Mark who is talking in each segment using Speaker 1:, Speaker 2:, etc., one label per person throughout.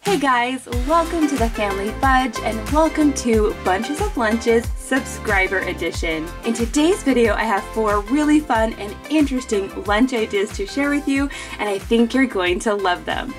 Speaker 1: Hey guys, welcome to the Family Fudge and welcome to Bunches of Lunches Subscriber Edition. In today's video, I have 4 really fun and interesting lunch ideas to share with you, and I think you're going to love them.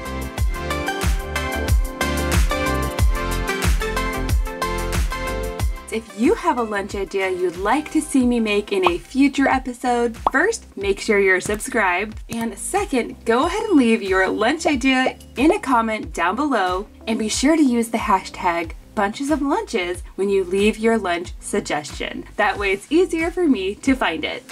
Speaker 1: If you have a lunch idea you'd like to see me make in a future episode, first, make sure you're subscribed, and second, go ahead and leave your lunch idea in a comment down below, and be sure to use the hashtag Bunches of Lunches when you leave your lunch suggestion. That way it's easier for me to find it.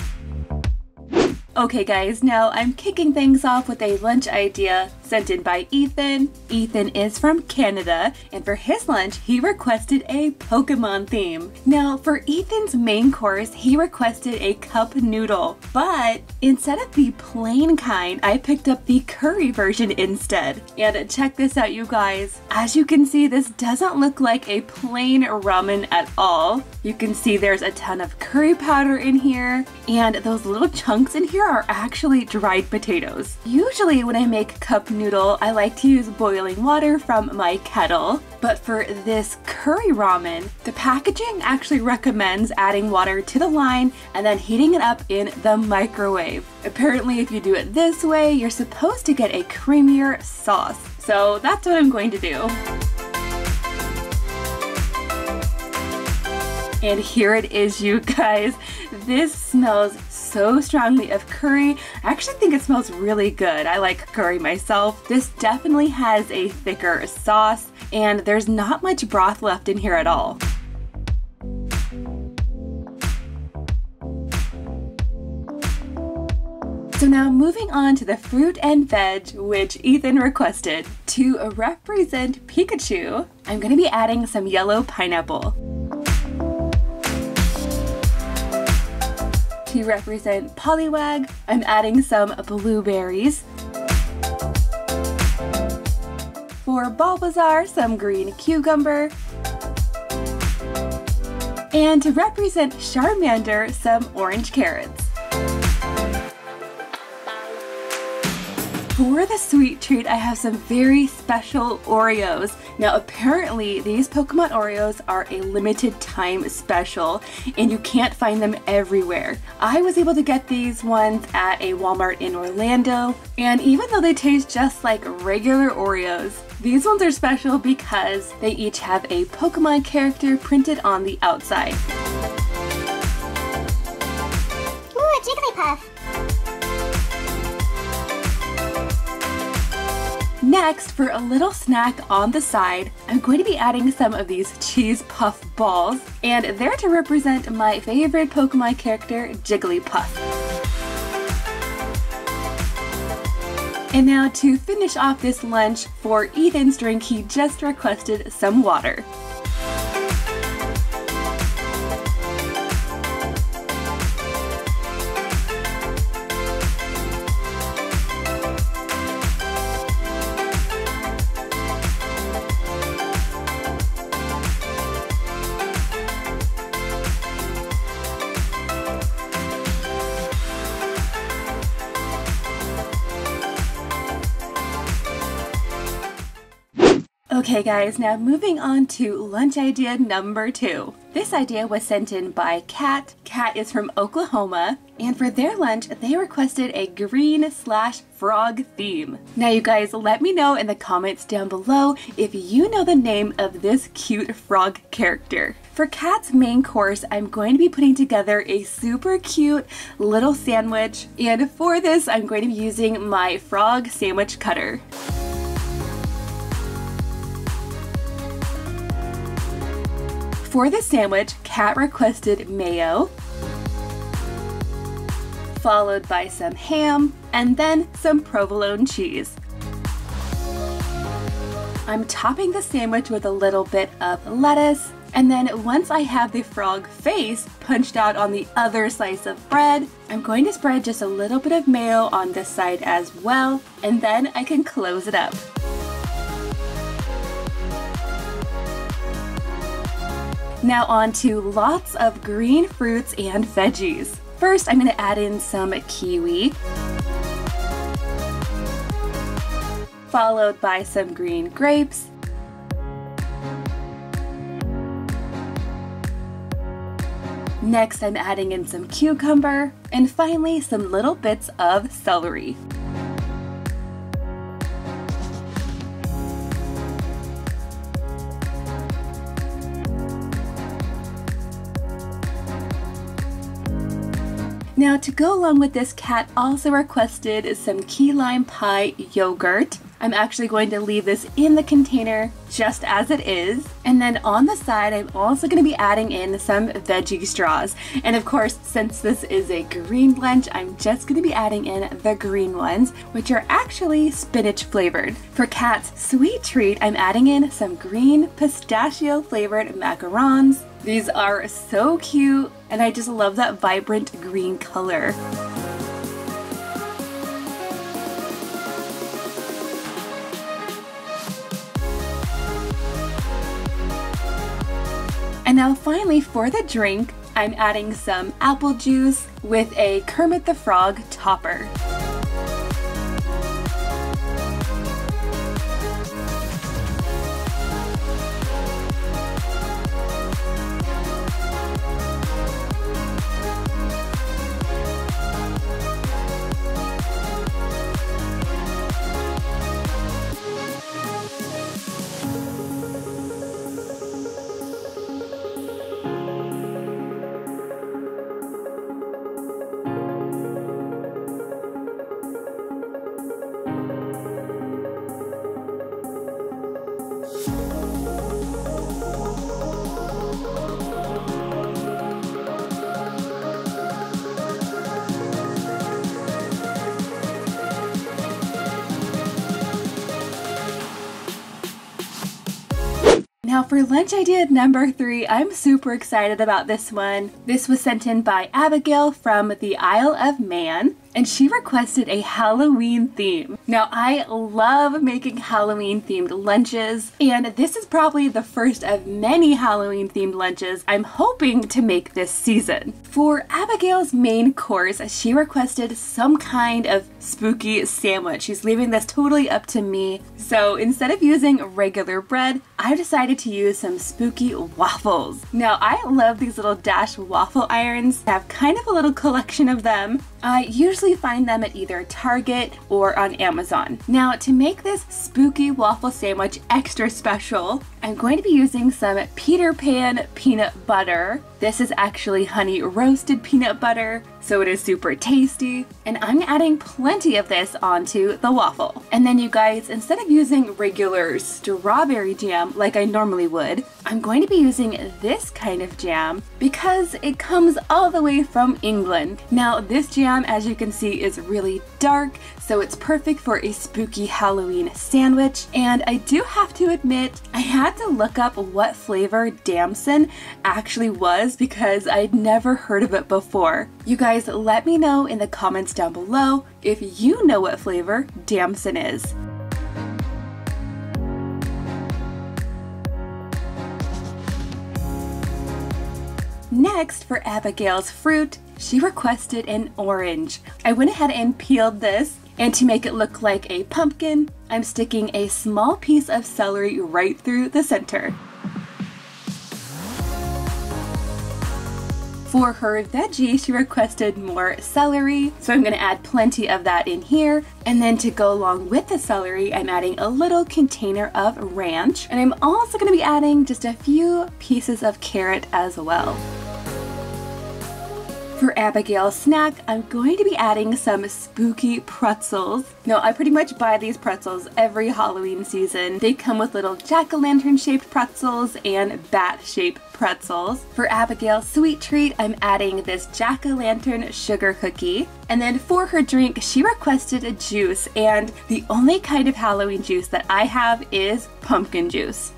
Speaker 1: Okay guys, now I'm kicking things off with a lunch idea sent in by Ethan. Ethan is from Canada, and for his lunch, he requested a Pokemon theme. Now, for Ethan's main course, he requested a cup noodle, but instead of the plain kind, I picked up the curry version instead. And check this out, you guys. As you can see, this doesn't look like a plain ramen at all. You can see there's a ton of curry powder in here, and those little chunks in here are actually dried potatoes. Usually when I make cup noodle, I like to use boiling water from my kettle, but for this curry ramen, the packaging actually recommends adding water to the line and then heating it up in the microwave. Apparently, if you do it this way, you're supposed to get a creamier sauce. So that's what I'm going to do. And here it is, you guys. This smells so strongly of curry. I actually think it smells really good. I like curry myself. This definitely has a thicker sauce, and there's not much broth left in here at all. So now moving on to the fruit and veg, which Ethan requested. To represent Pikachu, I'm going to be adding some yellow pineapple. To represent Poliwag, I'm adding some blueberries. For Bulbasaur, some green cucumber. And to represent Charmander, some orange carrots. For the sweet treat, I have some very special Oreos. Now apparently these Pokemon Oreos are a limited time special and you can't find them everywhere. I was able to get these ones at a Walmart in Orlando, and even though they taste just like regular Oreos, these ones are special because they each have a Pokemon character printed on the outside.
Speaker 2: Ooh, a Jigglypuff!
Speaker 1: Next, for a little snack on the side, I'm going to be adding some of these cheese puff balls, and they're to represent my favorite Pokemon character, Jigglypuff. And now to finish off this lunch, for Ethan's drink, he just requested some water. Okay guys, now moving on to lunch idea number 2. This idea was sent in by Kat. Kat is from Oklahoma, and for their lunch, they requested a green/frog theme. Now you guys, let me know in the comments down below if you know the name of this cute frog character. For Kat's main course, I'm going to be putting together a super cute little sandwich, and for this, I'm going to be using my frog sandwich cutter. For the sandwich, Kat requested mayo, followed by some ham, and then some provolone cheese. I'm topping the sandwich with a little bit of lettuce, and then once I have the frog face punched out on the other slice of bread, I'm going to spread just a little bit of mayo on this side as well, and then I can close it up. Now on to lots of green fruits and veggies. First, I'm going to add in some kiwi, followed by some green grapes, next I'm adding in some cucumber, and finally some little bits of celery. Now to go along with this, Kat also requested some key lime pie yogurt. I'm actually going to leave this in the container just as it is. And then on the side, I'm also going to be adding in some veggie straws. And of course, since this is a green lunch, I'm just going to be adding in the green ones, which are actually spinach flavored. For Kat's sweet treat, I'm adding in some green pistachio flavored macarons. These are so cute, and I just love that vibrant green color. And now finally for the drink, I'm adding some apple juice with a Kermit the Frog topper. Now for lunch idea number 3, I'm super excited about this one. This was sent in by Abigail from the Isle of Man, and she requested a Halloween theme. Now I love making Halloween themed lunches, and this is probably the first of many Halloween themed lunches I'm hoping to make this season. For Abigail's main course, she requested some kind of spooky sandwich. She's leaving this totally up to me. So instead of using regular bread, I decided to use some spooky waffles. Now I love these little Dash waffle irons. I have kind of a little collection of them. I usually find them at either Target or on Amazon. Now to make this spooky waffle sandwich extra special, I'm going to be using some Peter Pan peanut butter. This is actually honey roasted peanut butter, so it is super tasty. And I'm adding plenty of this onto the waffle. And then you guys, instead of using regular strawberry jam like I normally would, I'm going to be using this kind of jam because it comes all the way from England. Now this jam, as you can see, is really dark, so it's perfect for a spooky Halloween sandwich. And I do have to admit, I had to look up what flavor damson actually was because I'd never heard of it before. You guys, let me know in the comments down below if you know what flavor damson is. Next, for Abigail's fruit, she requested an orange. I went ahead and peeled this, and to make it look like a pumpkin, I'm sticking a small piece of celery right through the center. For her veggie, she requested more celery, so I'm going to add plenty of that in here. And then to go along with the celery, I'm adding a little container of ranch. And I'm also going to be adding just a few pieces of carrot as well. For Abigail's snack, I'm going to be adding some spooky pretzels. Now, I pretty much buy these pretzels every Halloween season. They come with little jack-o'-lantern shaped pretzels and bat-shaped pretzels. For Abigail's sweet treat, I'm adding this jack-o'-lantern sugar cookie. And then for her drink, she requested a juice, and the only kind of Halloween juice that I have is pumpkin juice.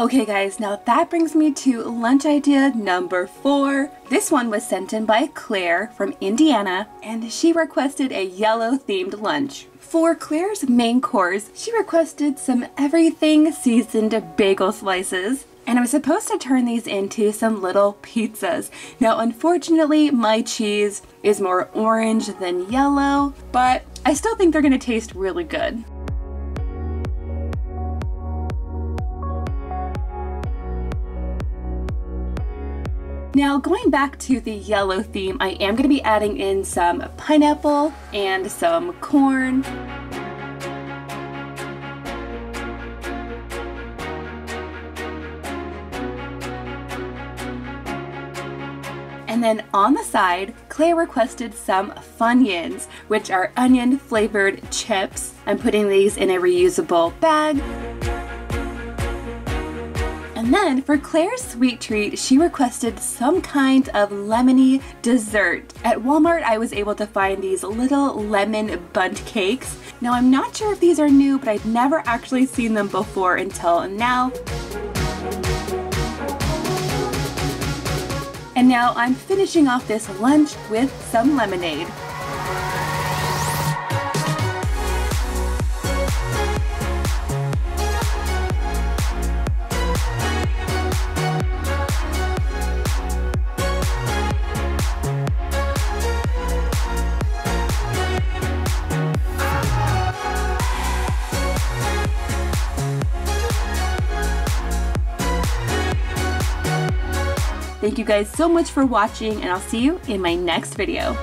Speaker 1: Okay guys, now that brings me to lunch idea number 4. This one was sent in by Claire from Indiana, and she requested a yellow themed lunch. For Claire's main course, she requested some everything seasoned bagel slices, and I was supposed to turn these into some little pizzas. Now unfortunately, my cheese is more orange than yellow, but I still think they're gonna taste really good. Now going back to the yellow theme, I am going to be adding in some pineapple and some corn. And then on the side, Claire requested some Funyuns, which are onion flavored chips. I'm putting these in a reusable bag. And then for Claire's sweet treat, she requested some kind of lemony dessert. At Walmart, I was able to find these little lemon bundt cakes. Now I'm not sure if these are new, but I've never actually seen them before until now. And now I'm finishing off this lunch with some lemonade. Thank you guys so much for watching, and I'll see you in my next video.